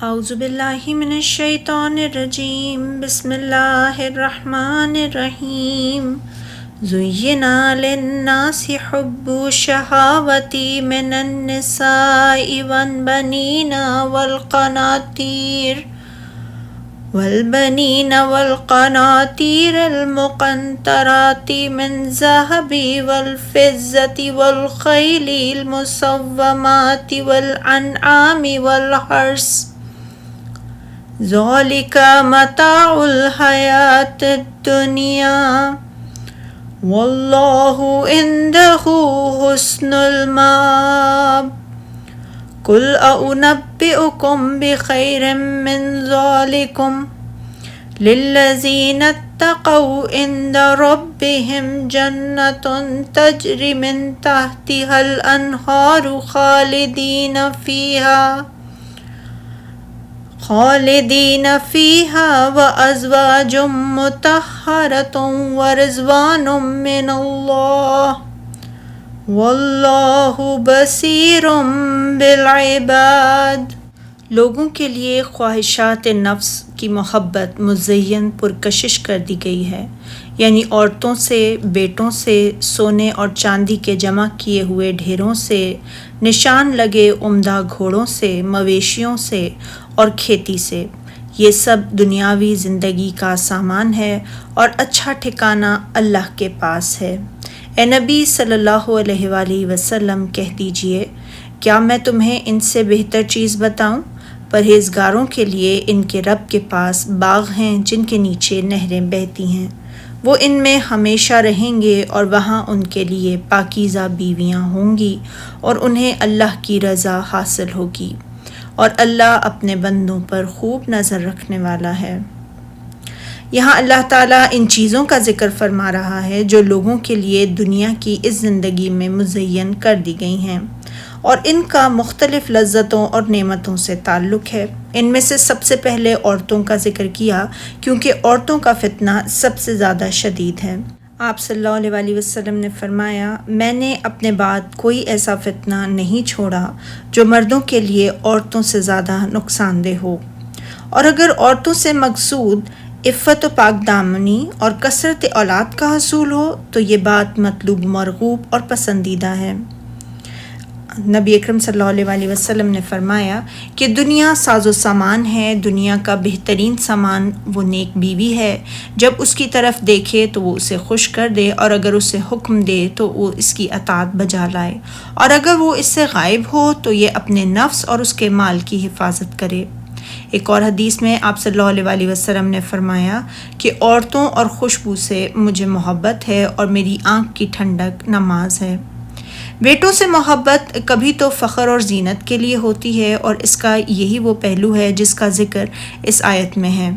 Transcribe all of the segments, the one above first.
اعوذ باللہ من الشیطان الرجیم بسم اللہ الرحمن الرحیم زُيِّنَ لِلنَّاسِ حُبُّ الشَّهَوَاتِ مِنَ النِّسَاءِ والقناطير المقنطرة من الذهب والفضة والخيل المسومة والأنعام والحرث ذلك متاع الحياة الدنيا والله عنده حسن المآب قل أنبئكم بخير من ذلكم للذين اتقوا عند ربهم جنة تجري من تحتها الأنهار خالدين فيها وأزواج مطهرة ورضوان من الله واللہ بصیر بالعباد۔ لوگوں کے لیے خواہشات نفس کی محبت مزین پرکشش کر دی گئی ہے، یعنی عورتوں سے، بیٹوں سے، سونے اور چاندی کے جمع کیے ہوئے ڈھیروں سے، نشان لگے عمدہ گھوڑوں سے، مویشیوں سے اور کھیتی سے۔ یہ سب دنیاوی زندگی کا سامان ہے اور اچھا ٹھکانہ اللہ کے پاس ہے۔ اے نبی صلی اللہ علیہ وآلہ وسلم کہہ دیجئے، کیا میں تمہیں ان سے بہتر چیز بتاؤں؟ پرہیزگاروں کے لیے ان کے رب کے پاس باغ ہیں جن کے نیچے نہریں بہتی ہیں، وہ ان میں ہمیشہ رہیں گے اور وہاں ان کے لیے پاکیزہ بیویاں ہوں گی اور انہیں اللہ کی رضا حاصل ہوگی، اور اللہ اپنے بندوں پر خوب نظر رکھنے والا ہے۔ یہاں اللہ تعالیٰ ان چیزوں کا ذکر فرما رہا ہے جو لوگوں کے لیے دنیا کی اس زندگی میں مزین کر دی گئی ہیں، اور ان کا مختلف لذتوں اور نعمتوں سے تعلق ہے۔ ان میں سے سب سے پہلے عورتوں کا ذکر کیا، کیونکہ عورتوں کا فتنہ سب سے زیادہ شدید ہے۔ آپ صلی اللہ علیہ وآلہ وسلم نے فرمایا، میں نے اپنے بعد کوئی ایسا فتنہ نہیں چھوڑا جو مردوں کے لیے عورتوں سے زیادہ نقصان دہ ہو، اور اگر عورتوں سے مقصود عفت و پاک دامنی اور کثرت اولاد کا حصول ہو تو یہ بات مطلوب، مرغوب اور پسندیدہ ہے۔ نبی اکرم صلی اللہ علیہ وآلہ وسلم نے فرمایا کہ دنیا ساز و سامان ہے، دنیا کا بہترین سامان وہ نیک بیوی ہے، جب اس کی طرف دیکھے تو وہ اسے خوش کر دے، اور اگر اسے حکم دے تو وہ اس کی اطاعت بجا لائے، اور اگر وہ اس سے غائب ہو تو یہ اپنے نفس اور اس کے مال کی حفاظت کرے۔ ایک اور حدیث میں آپ صلی اللہ علیہ وآلہ وسلم نے فرمایا کہ عورتوں اور خوشبو سے مجھے محبت ہے اور میری آنکھ کی ٹھنڈک نماز ہے۔ بیٹوں سے محبت کبھی تو فخر اور زینت کے لیے ہوتی ہے، اور اس کا یہی وہ پہلو ہے جس کا ذکر اس آیت میں ہے،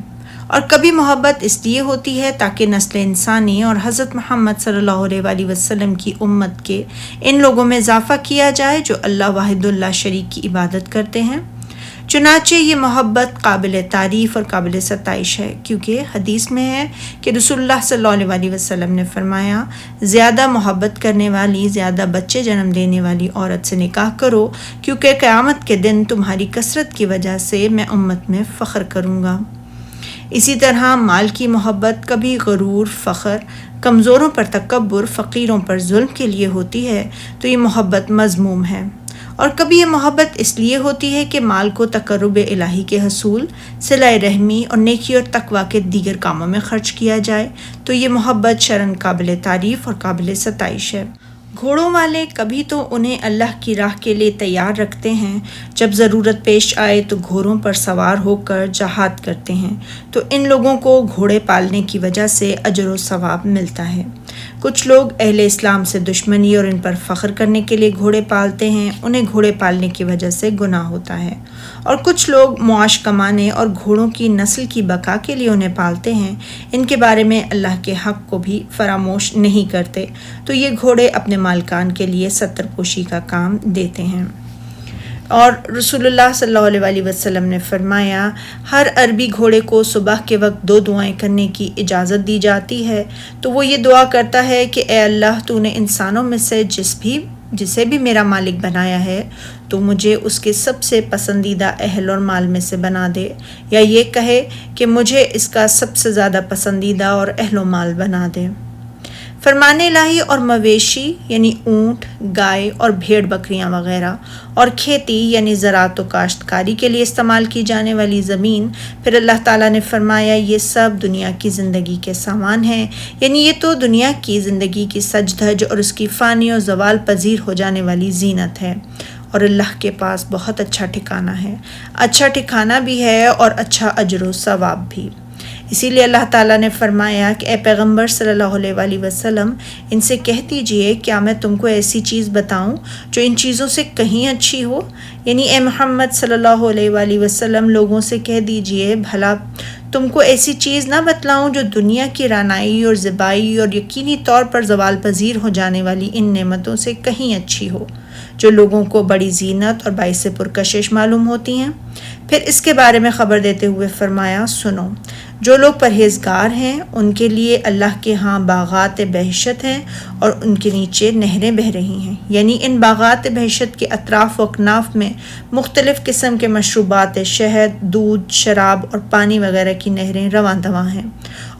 اور کبھی محبت اس لیے ہوتی ہے تاکہ نسل انسانی اور حضرت محمد صلی اللہ علیہ وآلہ وسلم کی امت کے ان لوگوں میں اضافہ کیا جائے جو اللہ واحد اللہ شریک کی عبادت کرتے ہیں۔ چنانچہ یہ محبت قابل تعریف اور قابل ستائش ہے، کیونکہ حدیث میں ہے کہ رسول اللہ صلی اللہ علیہ وآلہ وسلم نے فرمایا، زیادہ محبت کرنے والی، زیادہ بچے جنم دینے والی عورت سے نکاح کرو، کیونکہ قیامت کے دن تمہاری کثرت کی وجہ سے میں امت میں فخر کروں گا۔ اسی طرح مال کی محبت کبھی غرور، فخر، کمزوروں پر تکبر، فقیروں پر ظلم کے لیے ہوتی ہے تو یہ محبت مذموم ہے، اور کبھی یہ محبت اس لیے ہوتی ہے کہ مال کو تقرب الہی کے حصول، صلہ رحمی اور نیکی اور تقویٰ کے دیگر کاموں میں خرچ کیا جائے تو یہ محبت شرعاً قابل تعریف اور قابل ستائش ہے۔ گھوڑوں والے کبھی تو انہیں اللہ کی راہ کے لیے تیار رکھتے ہیں، جب ضرورت پیش آئے تو گھوڑوں پر سوار ہو کر جہاد کرتے ہیں، تو ان لوگوں کو گھوڑے پالنے کی وجہ سے اجر و ثواب ملتا ہے۔ کچھ لوگ اہل اسلام سے دشمنی اور ان پر فخر کرنے کے لیے گھوڑے پالتے ہیں، انہیں گھوڑے پالنے کی وجہ سے گناہ ہوتا ہے، اور کچھ لوگ معاش کمانے اور گھوڑوں کی نسل کی بقا کے لیے انہیں پالتے ہیں، ان کے بارے میں اللہ کے حق کو بھی فراموش نہیں کرتے، تو یہ گھوڑے اپنے مالکان کے لیے ستر پوشی کا کام دیتے ہیں۔ اور رسول اللہ صلی اللہ علیہ وآلہ وسلم نے فرمایا، ہر عربی گھوڑے کو صبح کے وقت 2 دعائیں کرنے کی اجازت دی جاتی ہے، تو وہ یہ دعا کرتا ہے کہ اے اللہ، تو نے انسانوں میں سے جس بھی جسے بھی میرا مالک بنایا ہے تو مجھے اس کے سب سے پسندیدہ اہل اور مال میں سے بنا دے، یا یہ کہے کہ مجھے اس کا سب سے زیادہ پسندیدہ اور اہل و مال بنا دے۔ فرمان الہی اور مویشی یعنی اونٹ، گائے اور بھیڑ بکریاں وغیرہ، اور کھیتی یعنی زراعت و کاشتکاری کے لیے استعمال کی جانے والی زمین، پھر اللہ تعالیٰ نے فرمایا یہ سب دنیا کی زندگی کے سامان ہیں، یعنی یہ تو دنیا کی زندگی کی سج دھج اور اس کی فانی و زوال پذیر ہو جانے والی زینت ہے، اور اللہ کے پاس بہت اچھا ٹھکانہ ہے، اچھا ٹھکانہ بھی ہے اور اچھا اجر و ثواب بھی۔ اسی لیے اللہ تعالیٰ نے فرمایا کہ اے پیغمبر صلی اللہ علیہ وآلہ وسلم ان سے کہہ دیجئے کیا میں تم کو ایسی چیز بتاؤں جو ان چیزوں سے کہیں اچھی ہو؟ یعنی اے محمد صلی اللہ علیہ وآلہ وسلم لوگوں سے کہہ دیجئے بھلا تم کو ایسی چیز نہ بتلاؤں جو دنیا کی رعنائی اور زیبائی اور یقینی طور پر زوال پذیر ہو جانے والی ان نعمتوں سے کہیں اچھی ہو، جو لوگوں کو بڑی زینت اور باعث پرکشش معلوم ہوتی ہیں۔ پھر اس کے بارے میں خبر دیتے ہوئے فرمایا سنو، جو لوگ پرہیزگار ہیں ان کے لیے اللہ کے ہاں باغات بہشت ہیں اور ان کے نیچے نہریں بہہ رہی ہیں، یعنی ان باغات بہشت کے اطراف و اکناف میں مختلف قسم کے مشروبات، شہد، دودھ، شراب اور پانی وغیرہ کی نہریں رواں دواں ہیں،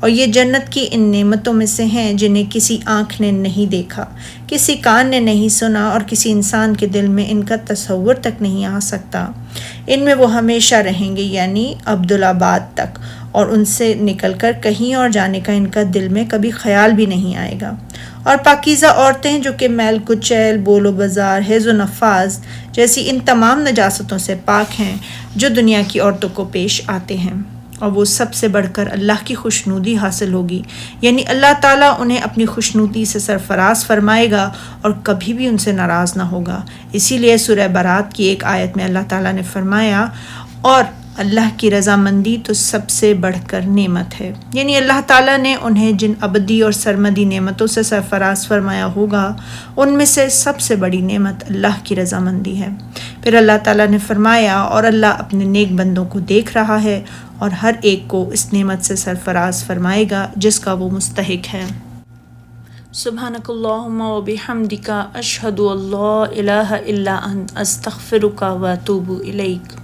اور یہ جنت کی ان نعمتوں میں سے ہیں جنہیں کسی آنکھ نے نہیں دیکھا، کسی کان نے نہیں سنا اور کسی انسان کے دل میں ان کا تصور تک نہیں آ سکتا۔ ان میں وہ ہمیشہ رہیں گے یعنی عبدالآباد تک، اور ان سے نکل کر کہیں اور جانے کا ان کا دل میں کبھی خیال بھی نہیں آئے گا۔ اور پاکیزہ عورتیں جو کہ میل کچیل، بول و بازار، حیض و نفاذ جیسی ان تمام نجاستوں سے پاک ہیں جو دنیا کی عورتوں کو پیش آتے ہیں، اور وہ سب سے بڑھ کر اللہ کی خوشنودی حاصل ہوگی، یعنی اللہ تعالیٰ انہیں اپنی خوشنودی سے سرفراز فرمائے گا اور کبھی بھی ان سے ناراض نہ ہوگا۔ اسی لیے سورہ برات کی ایک آیت میں اللہ تعالیٰ نے فرمایا اور اللہ کی رضامندی تو سب سے بڑھ کر نعمت ہے، یعنی اللہ تعالیٰ نے انہیں جن ابدی اور سرمدی نعمتوں سے سرفراز فرمایا ہوگا ان میں سے سب سے بڑی نعمت اللہ کی رضامندی ہے۔ پھر اللہ تعالیٰ نے فرمایا اور اللہ اپنے نیک بندوں کو دیکھ رہا ہے اور ہر ایک کو اس نعمت سے سرفراز فرمائے گا جس کا وہ مستحق ہے۔ سبحانک اللہم و بحمدک اشہد ان لا الہ الا انت استغفرک و اتوب الیک۔